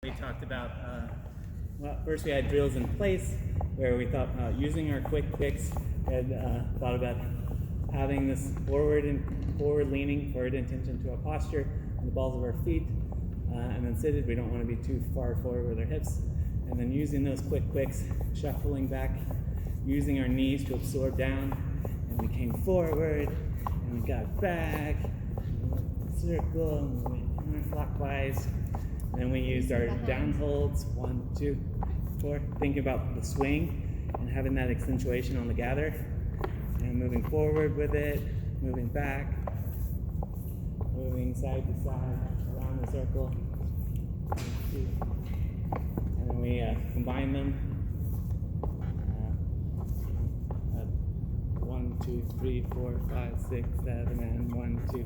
We talked about, well, first we had drills in place where we thought using our quick kicks, we had thought about having this forward leaning, forward intention to our posture and the balls of our feet, and then seated. We don't want to be too far forward with our hips, and then using those quick quicks, shuffling back, using our knees to absorb down, and we came forward, and we got back, circle, and we went counterclockwise. Then we used our down holds, 1, 2, 4. Thinking about the swing and having that accentuation on the gather. And moving forward with it, moving back, moving side to side, around the circle. 1, 2. And then we combine them. 1, 2, 3, 4, 5, 6, 7, and 1, 2,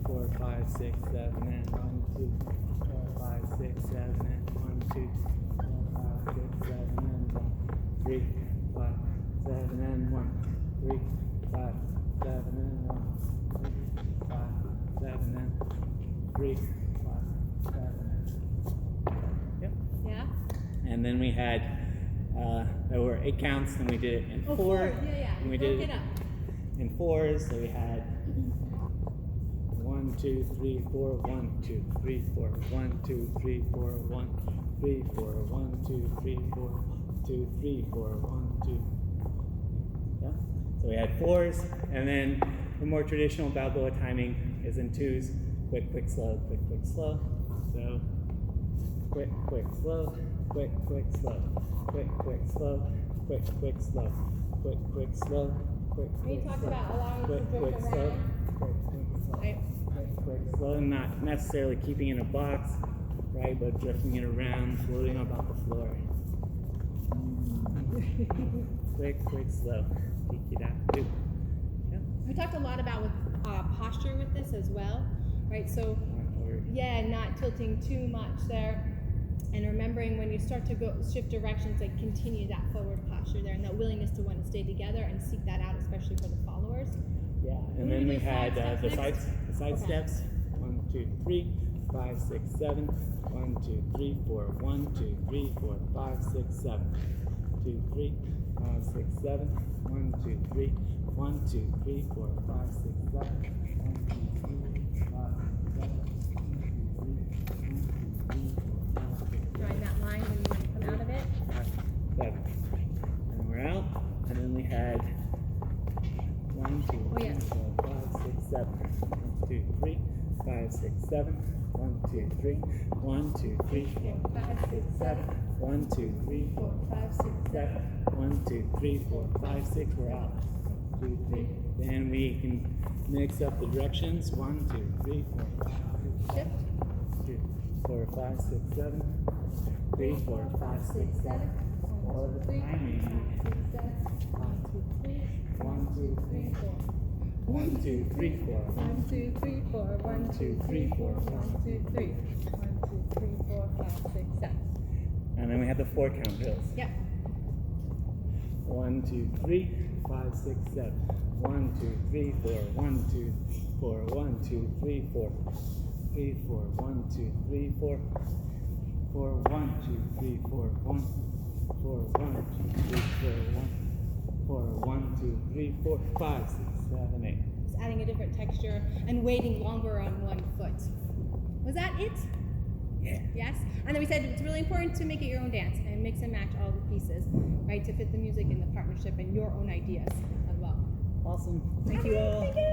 4, 5, 6, 7, and 1, 2, 4, 5, 6, 7, and 1, 2, 4, 5, 6, 7, and 1, 3, 5, 7, and 1, 3, 5, 7, and 1, 3, 5, 7, and 3, 5, 7, and yep. Yeah. And then we had there were 8 counts, and we did it in 4. Yeah. And we did it in 4s, so we had 1, 2, 3, 4, 1, 2, 3, 4, 1, 2, 3, 4, 1, 3, 4, 1, 2, 3, 4, 2, 3, 4, 1, 2. Yeah. So we had 4s, and then the more traditional Balboa timing is in 2s. Quick, quick, slow, quick, quick, slow. So quick, quick, slow, quick, quick, slow, quick, quick, slow, quick, quick, slow, quick, quick, slow, quick, quick, We talked slow, about allowing quick, it to quick, drift slow, around. quick, quick, slow, Right. quick, quick, slow, not necessarily keeping in a box, right, but drifting it around, floating about the floor. Quick, quick, slow. Tiki da do. Yeah. We talked a lot about with posture with this as well, right? So yeah, not tilting too much there, and remembering when you start to go shift directions, like continue that forward posture there, and that willingness to want to stay together and seek that out, especially for the followers. Yeah, and then we had the side steps. 1, 2, 3, 5, 6, 7. 1, 2, 3, 4. 1, 2, 3, 4, 5, 6, 7. 2, 3, 5, 6, 7. 1, 2, 3. 1, 2, 3, 4, 5, 6, 7. 1, 2, 3, 5, 7. Drawing that line when you want to come out of it. 7. And we're out. And then we had 1, 2, 3, 4, 5, 6, 7. 1, 2, 3, 5, 6, 7. 1, 2, 3. 1, 2, 3, 4, 5, 6, 7. 1, 2, 3, 4, 5, 6, 7. 1, 2, 3, 4, 5, 6. We're out. 2, 3. Then we can mix up the directions. 1, 2, 3, 4, 5, 6, 7. 2, 4, 5, 6, 7. 3, 4, 5, 6, 7. Or the timing. 1, 2, 3, 4. 1, 2, 3, 4. 1, 2, 3, 4. 1, 2, 3, 4. 1, 2, 3. 1, 2, 3, 4, 5, 6, 7. And then we have the 4 count drills. Yep. 1, 2, 3, 5, 6, 7. 1, 2, 3, 4. 1, 2, 4. 1, 2, 3, 4. 3, 4. 1, 2, 3, 4. 4, 1, 2, 3, 4. 1, 4, 1, 2, 3, 4. 1, 4, 1, 2, 3, 4, 5, 6, 7, 8. Just adding a different texture and waiting longer on one foot. Was that it? Yeah. Yes? And then we said it's really important to make it your own dance and mix and match all the pieces, right? To fit the music and the partnership and your own ideas as well. Awesome. Thank you all. Thank you.